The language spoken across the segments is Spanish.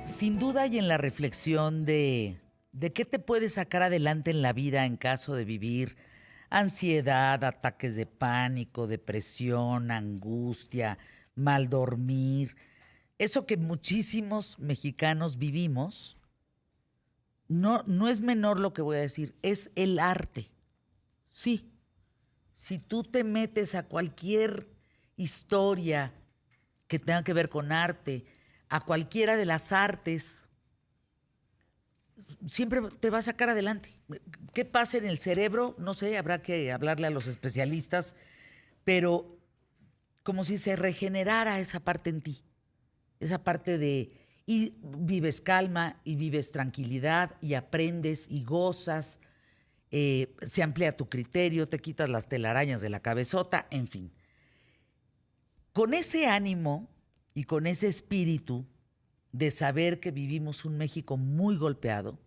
Sin duda y en la reflexión de qué te puede sacar adelante en la vida en caso de vivir ansiedad, ataques de pánico, depresión, angustia, mal dormir, eso que muchísimos mexicanos vivimos, no es menor lo que voy a decir, es el arte. Sí, si tú te metes a cualquier historia que tenga que ver con arte, a cualquiera de las artes, siempre te va a sacar adelante. ¿Qué pasa en el cerebro? No sé, habrá que hablarle a los especialistas, pero como si se regenerara esa parte en ti, esa parte de, y vives calma, y vives tranquilidad, y aprendes, y gozas, se amplía tu criterio, te quitas las telarañas de la cabezota, en fin. Con ese ánimo y con ese espíritu de saber que vivimos un México muy golpeado,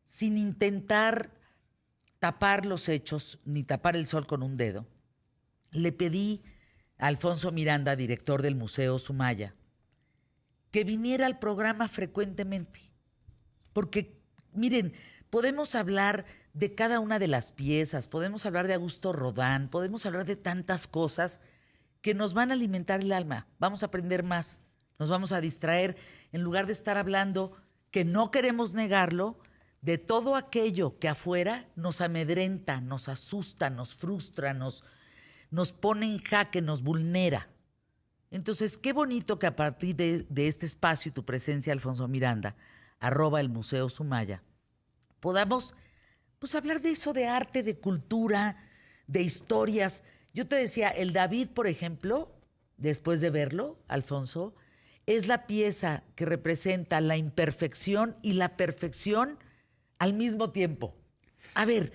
sin intentar tapar los hechos ni tapar el sol con un dedo, le pedí a Alfonso Miranda, director del Museo Sumaya, que viniera al programa frecuentemente. Porque, miren, podemos hablar de cada una de las piezas, podemos hablar de Augusto Rodin, podemos hablar de tantas cosas que nos van a alimentar el alma. Vamos a aprender más, nos vamos a distraer, en lugar de estar hablando, que no queremos negarlo, de todo aquello que afuera nos amedrenta, nos asusta, nos frustra, nos pone en jaque, nos vulnera. Entonces, qué bonito que a partir de este espacio y tu presencia, Alfonso Miranda, @el Museo Sumaya, podamos pues hablar de eso, de arte, de cultura, de historias. Yo te decía, el David, por ejemplo, después de verlo, Alfonso, es la pieza que representa la imperfección y la perfección al mismo tiempo. A ver,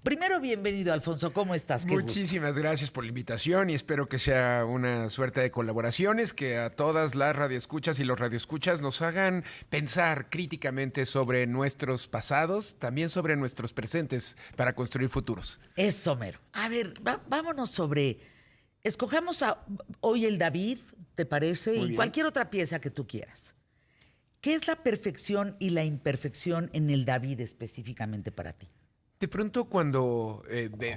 primero bienvenido, Alfonso, ¿cómo estás? Qué gusto. Muchísimas gracias por la invitación y espero que sea una suerte de colaboraciones que a todas las radioescuchas y los radioescuchas nos hagan pensar críticamente sobre nuestros pasados, también sobre nuestros presentes para construir futuros. Eso, mero. A ver, vámonos sobre... Escojamos hoy el David, ¿te parece? Muy Y bien. cualquier otra pieza que tú quieras. ¿Qué es la perfección y la imperfección en el David específicamente para ti? De pronto cuando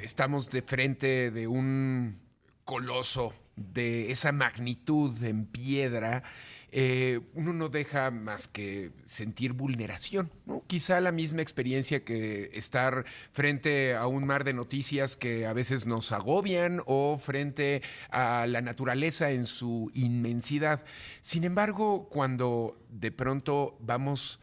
estamos de frente de un coloso de esa magnitud en piedra, uno no deja más que sentir vulneración, ¿no? Quizá la misma experiencia que estar frente a un mar de noticias que a veces nos agobian o frente a la naturaleza en su inmensidad. Sin embargo, cuando de pronto vamos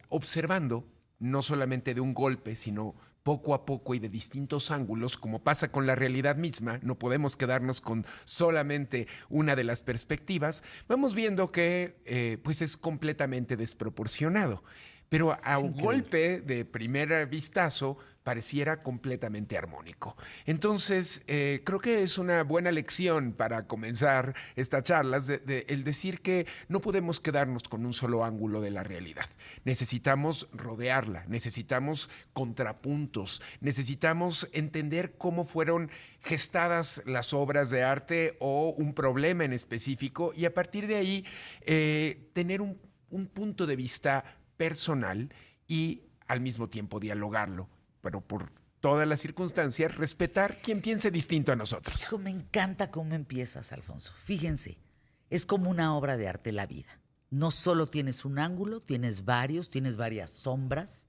observando, no solamente de un golpe, sino poco a poco y de distintos ángulos, como pasa con la realidad misma, no podemos quedarnos con solamente una de las perspectivas, vamos viendo que pues es completamente desproporcionado. Pero a un golpe de primer vistazo pareciera completamente armónico. Entonces, creo que es una buena lección para comenzar estas charlas el decir que no podemos quedarnos con un solo ángulo de la realidad. Necesitamos rodearla, necesitamos contrapuntos, necesitamos entender cómo fueron gestadas las obras de arte o un problema en específico y a partir de ahí tener un punto de vista personal y al mismo tiempo dialogarlo, pero por todas las circunstancias respetar quien piense distinto a nosotros. Hijo, me encanta cómo empiezas, Alfonso. Fíjense, es como una obra de arte la vida. No solo tienes un ángulo, tienes varias sombras,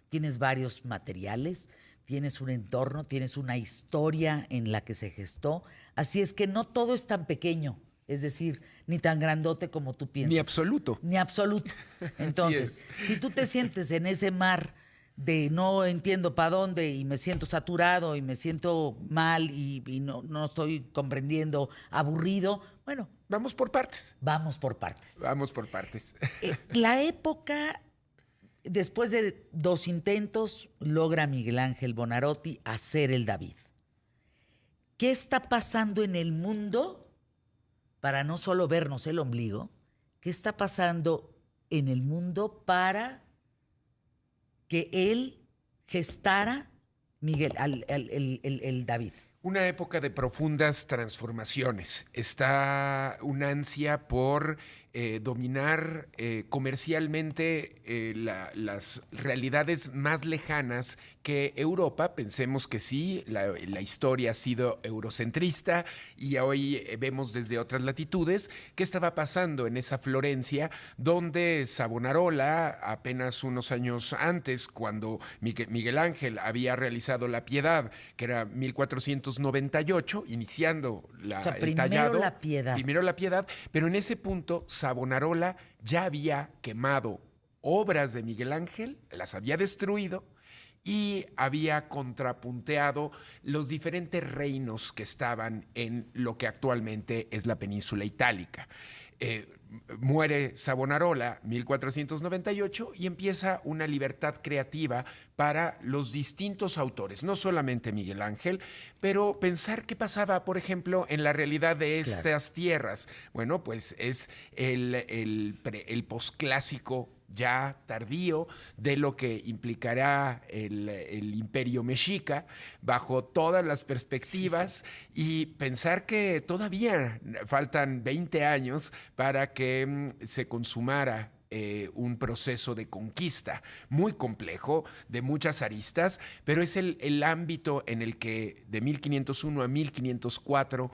tienes varios materiales, tienes un entorno, tienes una historia en la que se gestó. Así es que no todo es tan pequeño. Es decir, ni tan grandote como tú piensas. Ni absoluto. Ni absoluto. Entonces, si tú te sientes en ese mar de no entiendo para dónde y me siento saturado y me siento mal y no estoy comprendiendo, aburrido, bueno. Vamos por partes. Vamos por partes. Vamos por partes. La época, después de 2 intentos, logra Miguel Ángel Buonarroti hacer el David. ¿Qué está pasando en el mundo? Para no solo vernos el ombligo, ¿qué está pasando en el mundo para que él gestara el David? Una época de profundas transformaciones. Está una ansia por dominar comercialmente las realidades más lejanas que Europa. Pensemos que sí, la historia ha sido eurocentrista y hoy vemos desde otras latitudes qué estaba pasando en esa Florencia donde Savonarola, apenas unos años antes, cuando Miguel Ángel había realizado La Piedad, que era 1498, iniciando O sea, el primero tallado. La Piedad. Primero La Piedad, pero en ese punto Savonarola ya había quemado obras de Miguel Ángel, las había destruido y había contrapunteado los diferentes reinos que estaban en lo que actualmente es la península itálica. Muere Savonarola 1498 y empieza una libertad creativa para los distintos autores, no solamente Miguel Ángel, pero pensar qué pasaba, por ejemplo, en la realidad de estas tierras. Bueno, pues es el posclásico ya tardío de lo que implicará el imperio mexica bajo todas las perspectivas y pensar que todavía faltan 20 años para que se consumara un proceso de conquista muy complejo, de muchas aristas, pero es el ámbito en el que de 1501 a 1504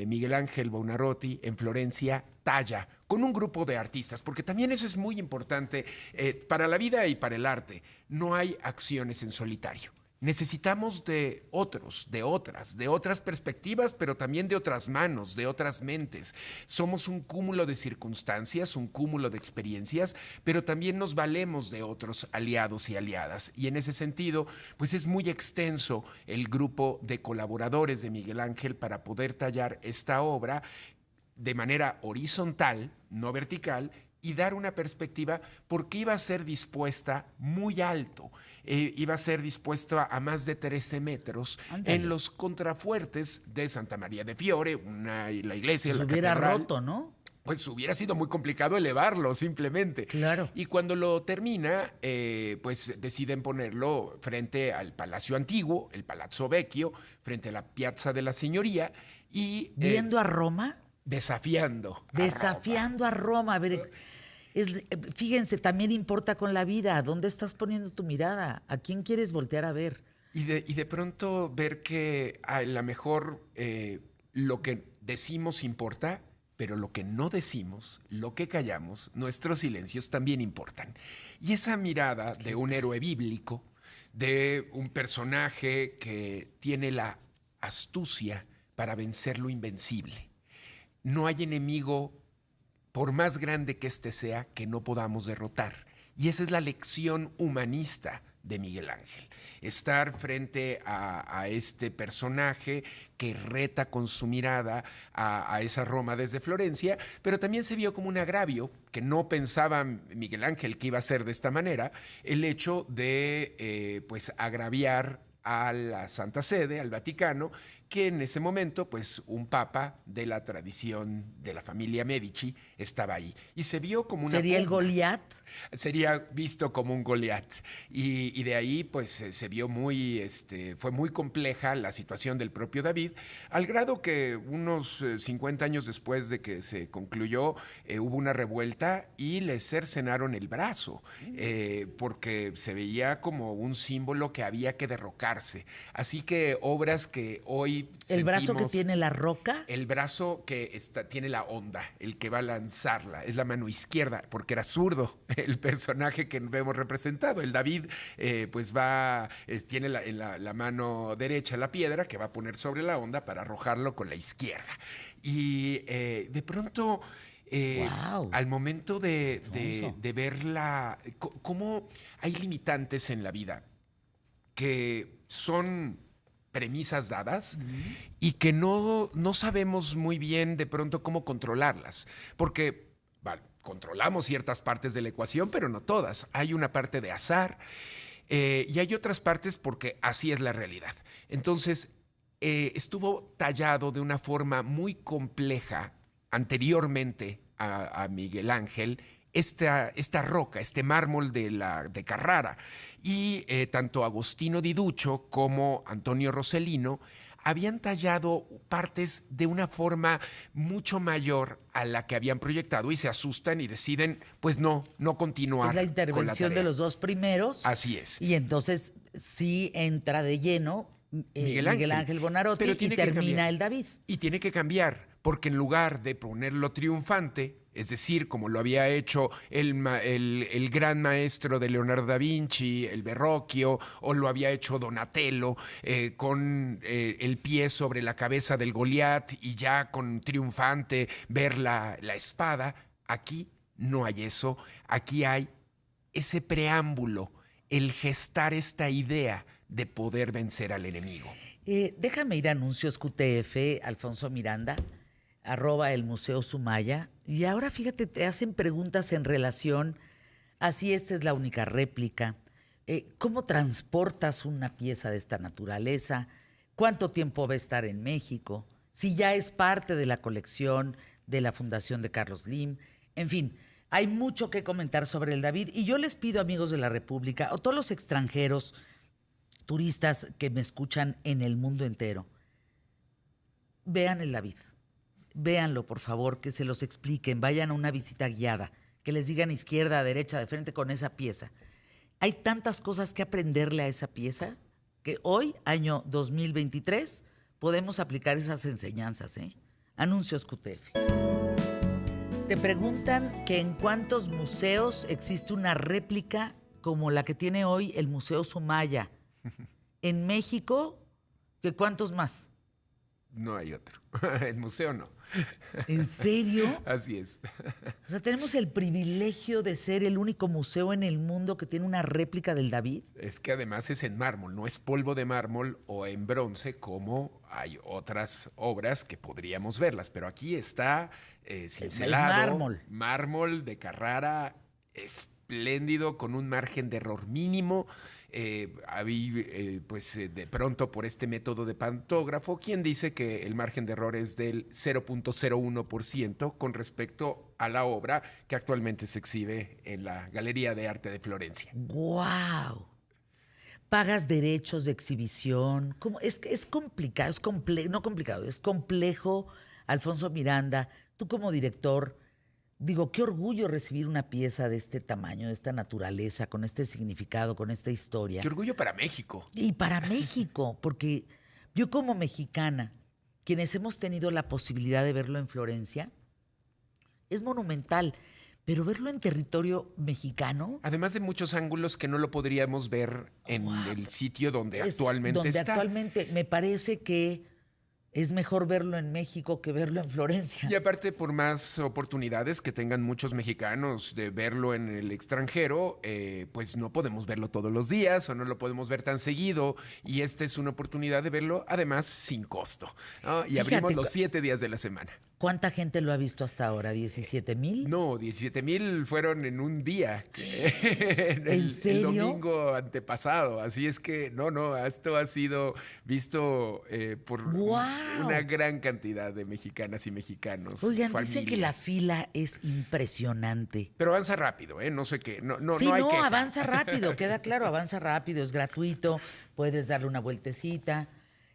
Miguel Ángel Buonarroti en Florencia talla con un grupo de artistas, porque también eso es muy importante para la vida y para el arte. No hay acciones en solitario. Necesitamos de otros, de otras perspectivas, pero también de otras manos, de otras mentes. Somos un cúmulo de circunstancias, un cúmulo de experiencias, pero también nos valemos de otros aliados y aliadas. Y en ese sentido, pues es muy extenso el grupo de colaboradores de Miguel Ángel para poder tallar esta obra de manera horizontal, no vertical, y dar una perspectiva porque iba a ser dispuesta muy alto. Iba a ser dispuesta a más de 13 metros. Ándale. En los contrafuertes de Santa María de Fiore, la iglesia, pues la hubiera catedral. Roto, ¿no? Pues hubiera sido muy complicado elevarlo simplemente. Claro. Y cuando lo termina, pues deciden ponerlo frente al Palacio Antiguo, el Palazzo Vecchio, frente a la Piazza de la Signoria. Y, ¿viendo a Roma? Desafiando. Desafiando a Roma. A ver, fíjense, también importa con la vida. ¿Dónde estás poniendo tu mirada? ¿A quién quieres voltear a ver? Y de pronto ver que a lo mejor lo que decimos importa, pero lo que no decimos, lo que callamos, nuestros silencios también importan. Y esa mirada de un héroe bíblico, de un personaje que tiene la astucia para vencer lo invencible. No hay enemigo, por más grande que éste sea, que no podamos derrotar. Y esa es la lección humanista de Miguel Ángel. Estar frente a este personaje que reta con su mirada a esa Roma desde Florencia, pero también se vio como un agravio, que no pensaba Miguel Ángel que iba a ser de esta manera, el hecho de pues agraviar a la Santa Sede, al Vaticano, que en ese momento, pues, un papa de la tradición de la familia Medici estaba ahí. Y se vio como una... ¿Sería el Goliat? Sería visto como un Goliat. Y de ahí, pues, se vio muy... fue muy compleja la situación del propio David, al grado que unos 50 años después de que se concluyó, hubo una revuelta y le cercenaron el brazo, porque se veía como un símbolo que había que derrocarse. Así que obras que hoy ¿El brazo que tiene la roca? El brazo que tiene la onda, el que va a lanzarla, es la mano izquierda, porque era zurdo el personaje que vemos representado. El David, pues tiene en la mano derecha la piedra que va a poner sobre la onda para arrojarlo con la izquierda. Y de pronto... Wow. Al momento de ver cómo hay limitantes en la vida que son premisas dadas y que no sabemos muy bien de pronto cómo controlarlas, porque controlamos ciertas partes de la ecuación, pero no todas. Hay una parte de azar y hay otras partes porque así es la realidad. Entonces, estuvo tallado de una forma muy compleja anteriormente a Miguel Ángel, esta roca, este mármol de Carrara. Y tanto Agostino Di Duccio como Antonio Rossellino habían tallado partes de una forma mucho mayor a la que habían proyectado y se asustan y deciden, pues no continuar Es la con la intervención de tarea. los dos primeros. Así es. Y entonces sí entra de lleno Miguel Ángel Bonarotti Pero y tiene que cambiar. termina el David. Y tiene que cambiar, porque en lugar de ponerlo triunfante, es decir, como lo había hecho el gran maestro de Leonardo da Vinci, el Verrocchio, o lo había hecho Donatello, con el pie sobre la cabeza del Goliat y ya con triunfante ver la espada, aquí no hay eso, aquí hay ese preámbulo, el gestar esta idea de poder vencer al enemigo. Déjame ir a anuncios QTF, Alfonso Miranda, @el Museo Sumaya. Y ahora fíjate, te hacen preguntas en relación a si esta es la única réplica, cómo transportas una pieza de esta naturaleza, cuánto tiempo va a estar en México, si ya es parte de la colección de la Fundación de Carlos Lim. En fin, hay mucho que comentar sobre el David. Y yo les pido, amigos de la República, o todos los extranjeros, turistas que me escuchan en el mundo entero, vean el David. Véanlo, por favor, que se los expliquen. Vayan a una visita guiada, que les digan izquierda, derecha, de frente con esa pieza. Hay tantas cosas que aprenderle a esa pieza que hoy, año 2023, podemos aplicar esas enseñanzas. Anuncios QTF. Te preguntan que en cuántos museos existe una réplica como la que tiene hoy el Museo Sumaya. En México, ¿que cuántos más? No hay otro. El museo no. ¿En serio? Así es. O sea, tenemos el privilegio de ser el único museo en el mundo que tiene una réplica del David. Es que además es en mármol, no es polvo de mármol o en bronce como hay otras obras que podríamos verlas, pero aquí está cincelado, Es mármol. mármol de Carrara, espléndido, con un margen de error mínimo. De pronto por este método de pantógrafo, quien dice que el margen de error es del 0.01% con respecto a la obra que actualmente se exhibe en la Galería de Arte de Florencia. ¡Guau! Pagas derechos de exhibición. ¿Cómo? Es complicado, no complicado, es complejo. Alfonso Miranda, tú como director, digo, qué orgullo recibir una pieza de este tamaño, de esta naturaleza, con este significado, con esta historia. Qué orgullo para México. Y para México, porque yo como mexicana, quienes hemos tenido la posibilidad de verlo en Florencia, es monumental, pero verlo en territorio mexicano... Además de muchos ángulos que no lo podríamos ver en el sitio donde actualmente está. Actualmente me parece que es mejor verlo en México que verlo en Florencia. Y aparte, por más oportunidades que tengan muchos mexicanos de verlo en el extranjero, pues no podemos verlo todos los días o no lo podemos ver tan seguido. Y esta es una oportunidad de verlo, además, sin costo, ¿no? Y Fíjate, abrimos los 7 días de la semana. ¿Cuánta gente lo ha visto hasta ahora? ¿17,000? No, 17,000 fueron en un día. ¿En serio? El domingo antepasado. Así es que, no, esto ha sido visto por una gran cantidad de mexicanas y mexicanos. Oigan, familias. dicen que la fila es impresionante. Pero avanza rápido, no sé qué. No hay queja. Avanza rápido, queda claro, avanza rápido, es gratuito, puedes darle una vueltecita.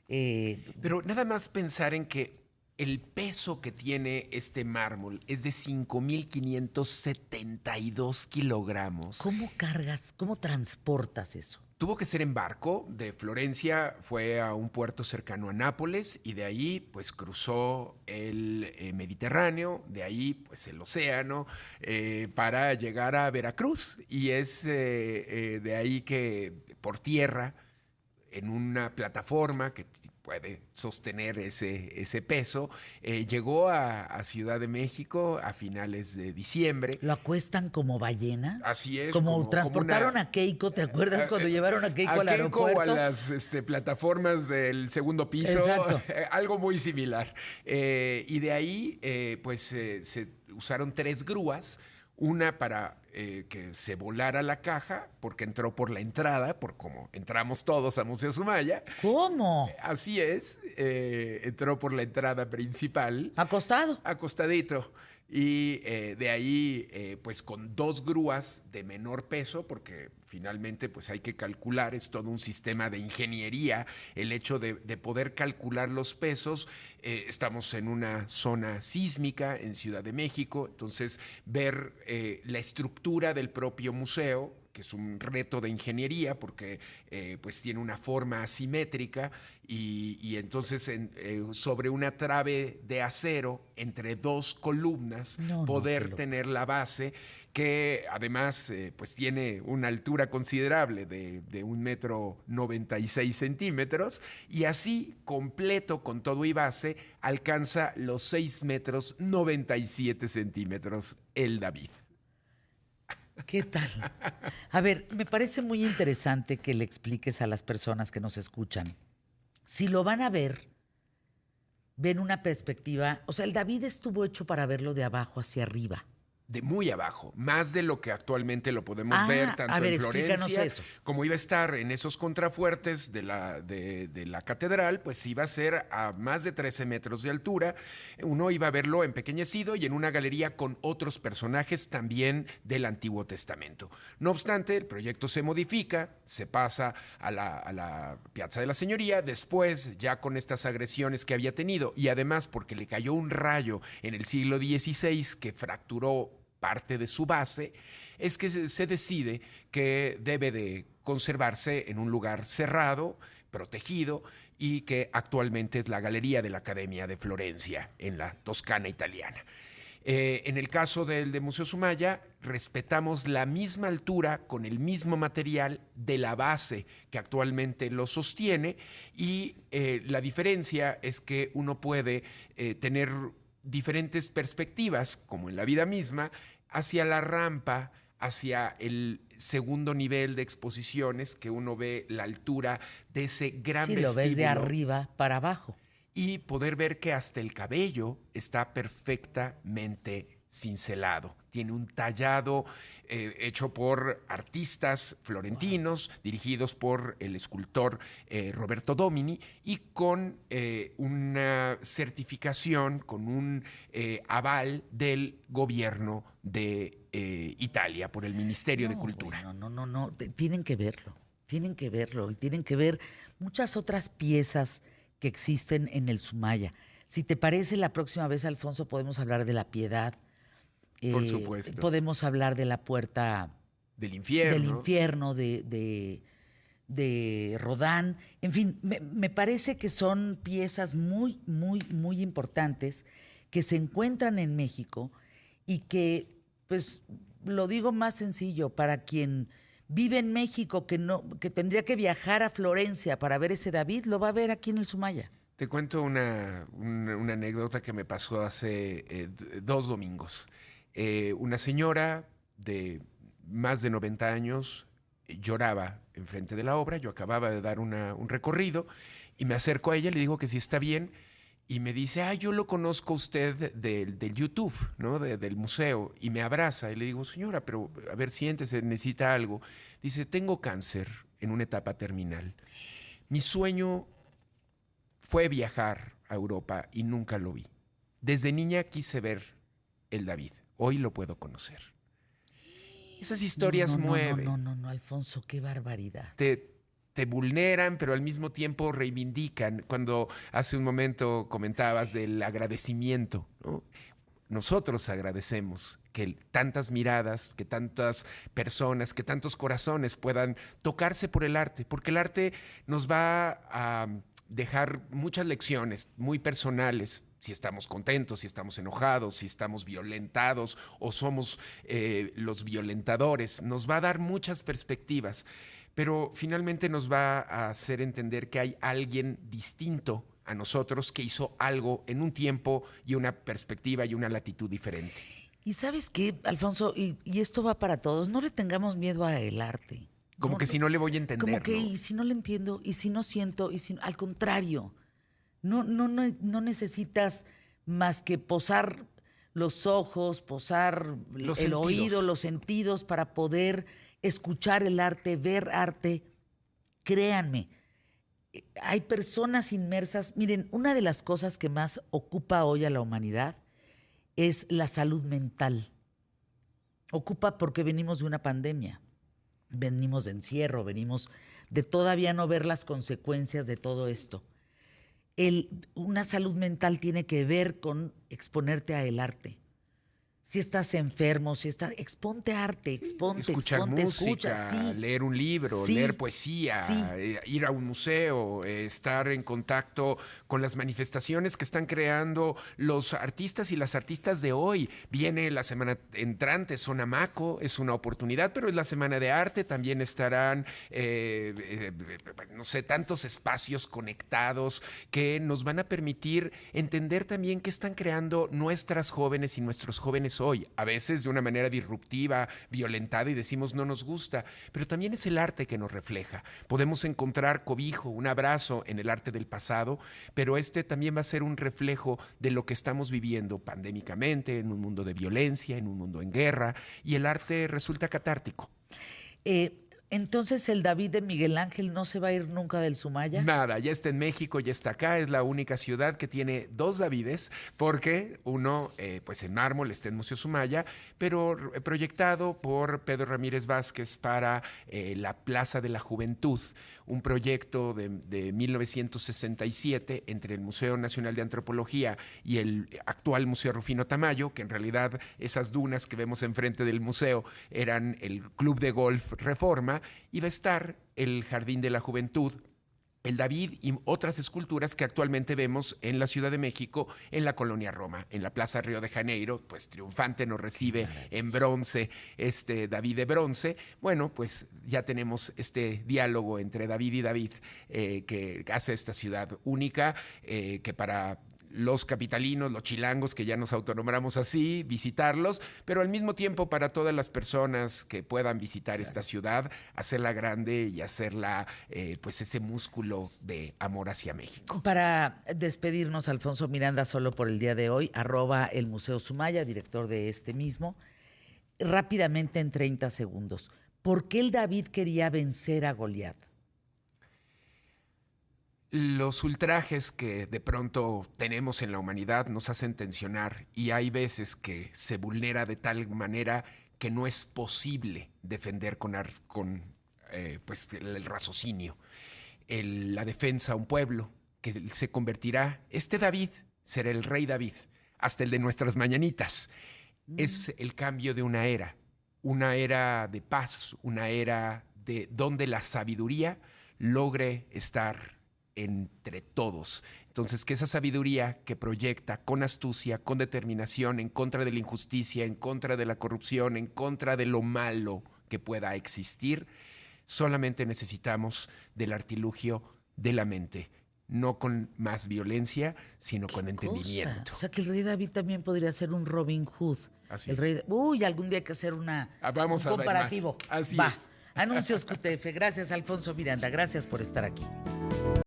Pero nada más pensar en que el peso que tiene este mármol es de 5,572 kilogramos. ¿Cómo cargas, cómo transportas eso? Tuvo que ser en barco. De Florencia fue a un puerto cercano a Nápoles y de ahí pues cruzó el Mediterráneo, de ahí pues el océano, para llegar a Veracruz. Y es de ahí que por tierra, en una plataforma que puede sostener ese peso, llegó a Ciudad de México a finales de diciembre. ¿Lo acuestan como ballena? Así es. Como transportaron a Keiko, ¿te acuerdas cuando llevaron a Keiko al aeropuerto? A las plataformas del segundo piso. Exacto. Algo muy similar. Y de ahí, se usaron 3 grúas. Una para que se volara la caja, porque entró por la entrada, por como entramos todos a Museo Sumaya. ¿Cómo? Así es, entró por la entrada principal. ¿Acostado? Acostadito. Y de ahí, pues con 2 grúas de menor peso, porque finalmente pues hay que calcular, es todo un sistema de ingeniería, el hecho de poder calcular los pesos. Estamos en una zona sísmica en Ciudad de México, entonces ver la estructura del propio museo, que es un reto de ingeniería porque pues tiene una forma asimétrica y entonces sobre una trave de acero entre 2 columnas No, no, qué poder loco. tener la base que además pues tiene una altura considerable de 1,96 m y así completo con todo y base alcanza los 6,97 m el David. ¿Qué tal? A ver, me parece muy interesante que le expliques a las personas que nos escuchan. Si lo van a ver, ven una perspectiva, o sea, el David estuvo hecho para verlo de abajo hacia arriba. De muy abajo, más de lo que actualmente lo podemos ver Ah, a tanto ver, en explícanos Florencia eso. como iba a estar en esos contrafuertes de la catedral, pues iba a ser a más de 13 metros de altura. Uno iba a verlo empequeñecido y en una galería con otros personajes también del Antiguo Testamento. No obstante, el proyecto se modifica, se pasa a la Piazza de la Señoría, después ya con estas agresiones que había tenido y además porque le cayó un rayo en el siglo XVI que fracturó parte de su base, es que se decide que debe de conservarse en un lugar cerrado, protegido, y que actualmente es la Galería de la Academia de Florencia, en la Toscana italiana. En el caso del de Museo Sumaya, respetamos la misma altura con el mismo material de la base que actualmente lo sostiene y la diferencia es que uno puede tener diferentes perspectivas, como en la vida misma, hacia la rampa, hacia el segundo nivel de exposiciones, que uno ve la altura de ese gran Si lo ves de vestíbulo arriba para abajo. y poder ver que hasta el cabello está perfectamente cincelado. Tiene un tallado hecho por artistas Wow. florentinos, dirigidos por el escultor Roberto Domini, y con una certificación, con un aval del gobierno de Italia, por el Ministerio de No, Cultura. bueno, no, no, no. Tienen que verlo. Tienen que verlo y tienen que ver muchas otras piezas que existen en el Sumaya. Si te parece, la próxima vez, Alfonso, podemos hablar de la Piedad, Por supuesto. podemos hablar de la puerta Del del infierno. infierno de Rodán. En fin, me parece que son piezas muy, muy, muy importantes que se encuentran en México y que, pues, lo digo más sencillo, para quien vive en México, que no, que tendría que viajar a Florencia para ver ese David, lo va a ver aquí en el Sumaya. Te cuento una anécdota que me pasó hace 2 domingos. Una señora de más de 90 años lloraba enfrente de la obra. Yo acababa de dar un recorrido y me acerco a ella, le digo que si está bien y me dice, ah, yo lo conozco a usted del YouTube, ¿no? Del museo. Y me abraza y le digo, señora, pero a ver, siéntese, necesita algo. Dice, tengo cáncer en una etapa terminal. Mi sueño fue viajar a Europa y nunca lo vi. Desde niña quise ver el David. Hoy lo puedo conocer. Esas No, historias no, no, no, no, mueven, no, no, Alfonso, qué barbaridad. te vulneran, pero al mismo tiempo reivindican. Cuando hace un momento comentabas del agradecimiento, ¿no? Nosotros agradecemos que tantas miradas, que tantas personas, que tantos corazones puedan tocarse por el arte, porque el arte nos va a dejar muchas lecciones muy personales, si estamos contentos, si estamos enojados, si estamos violentados o somos los violentadores, nos va a dar muchas perspectivas, pero finalmente nos va a hacer entender que hay alguien distinto a nosotros que hizo algo en un tiempo y una perspectiva y una latitud diferente. Y sabes qué, Alfonso, y esto va para todos, no le tengamos miedo al arte. Como No, que si no le voy a como entender, que, ¿no? y si no le entiendo, y si no siento, y si al contrario, no necesitas más que posar los ojos, posar Los el oído, sentidos. los sentidos para poder escuchar el arte, ver arte. Créanme, hay personas inmersas. Miren, una de las cosas que más ocupa hoy a la humanidad es la salud mental. Ocupa porque venimos de una pandemia, venimos de encierro, venimos de todavía no ver las consecuencias de todo esto. Una salud mental tiene que ver con exponerte a el arte. Si estás enfermo, exponte arte, Escuchar exponte, música, escucha, sí, leer un libro, sí, leer sí. poesía, ir a un museo, estar en contacto con las manifestaciones que están creando los artistas y las artistas de hoy. Viene la semana entrante, Sonamaco, es una oportunidad, pero es la semana de arte. También estarán, no sé, tantos espacios conectados que nos van a permitir entender también qué están creando nuestras jóvenes y nuestros jóvenes hoy, a veces de una manera disruptiva, violentada, y decimos no nos gusta, pero también es el arte que nos refleja. Podemos encontrar cobijo, un abrazo en el arte del pasado, pero este también va a ser un reflejo de lo que estamos viviendo pandémicamente, en un mundo de violencia, en un mundo en guerra, y el arte resulta catártico. Entonces el David de Miguel Ángel no se va a ir nunca del Sumaya. Nada, ya está en México, ya está acá, es la única ciudad que tiene dos Davides, porque uno, pues en mármol, está en Museo Sumaya, pero proyectado por Pedro Ramírez Vázquez para la Plaza de la Juventud, un proyecto de 1967 entre el Museo Nacional de Antropología y el actual Museo Rufino Tamayo, que en realidad esas dunas que vemos enfrente del museo eran el Club de Golf Reforma. Iba a estar el Jardín de la Juventud, el David y otras esculturas que actualmente vemos en la Ciudad de México, en la Colonia Roma, en la Plaza Río de Janeiro, pues triunfante nos recibe en bronce este David de bronce. Bueno, pues ya tenemos este diálogo entre David y David que hace esta ciudad única, que para los capitalinos, los chilangos, que ya nos autonombramos así, visitarlos, pero al mismo tiempo para todas las personas que puedan visitar esta ciudad, hacerla grande y hacerla, pues ese músculo de amor hacia México. Para despedirnos, Alfonso Miranda, solo por el día de hoy, @ el Museo Sumaya, director de este mismo, rápidamente en 30 segundos. ¿Por qué el David quería vencer a Goliat? Los ultrajes que de pronto tenemos en la humanidad nos hacen tensionar, y hay veces que se vulnera de tal manera que no es posible defender pues, el raciocinio, la defensa a un pueblo que se convertirá, este David será el rey David, hasta el de nuestras mañanitas. Es el cambio de una era de paz, una era de donde la sabiduría logre estar entre todos. Entonces, que esa sabiduría que proyecta con astucia, con determinación, en contra de la injusticia, en contra de la corrupción, en contra de lo malo que pueda existir, solamente necesitamos del artilugio de la mente, no con más violencia, sino con entendimiento. O sea, que el rey David también podría ser un Robin Hood. Así el es. rey Uy, algún día hay que hacer un Vamos a ver comparativo. más. Así Va. es. Anuncios QTF. Gracias, Alfonso Miranda. Gracias por estar aquí.